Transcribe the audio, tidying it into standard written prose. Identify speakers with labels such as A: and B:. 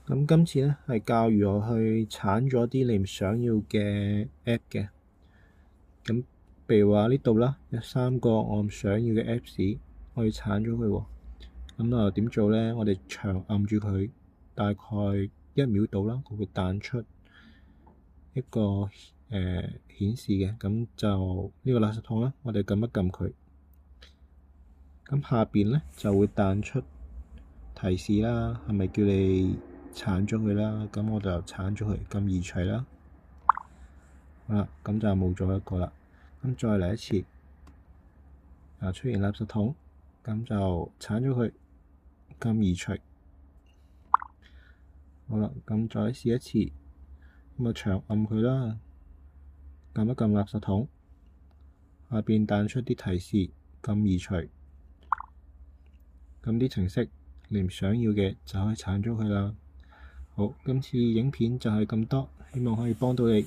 A: 咁今次咧係教如何去剷咗啲你唔想要嘅 app 嘅。咁譬如話呢度啦，有3個我唔想要嘅 apps，我要剷咗佢喎。咁啊點做咧？我哋長按住佢，大概1秒到啦，佢會彈出一個顯示嘅。咁就呢個垃圾桶啦，我哋撳一撳佢，咁下邊咧就會彈出提示啦，係咪叫你剷咗佢啦？咁我就剷咗佢，撳移除啦。好啦，咁就冇咗一個啦。咁再嚟一次，出現垃圾桶，咁就剷咗佢，撳移除。好啦，咁再試一次，咁長按佢啦，撳一撳垃圾桶，下邊彈出啲提示，撳移除。咁啲程式你唔想要嘅就可以剷咗佢啦。好，今次影片就係咁多，希望可以幫到你。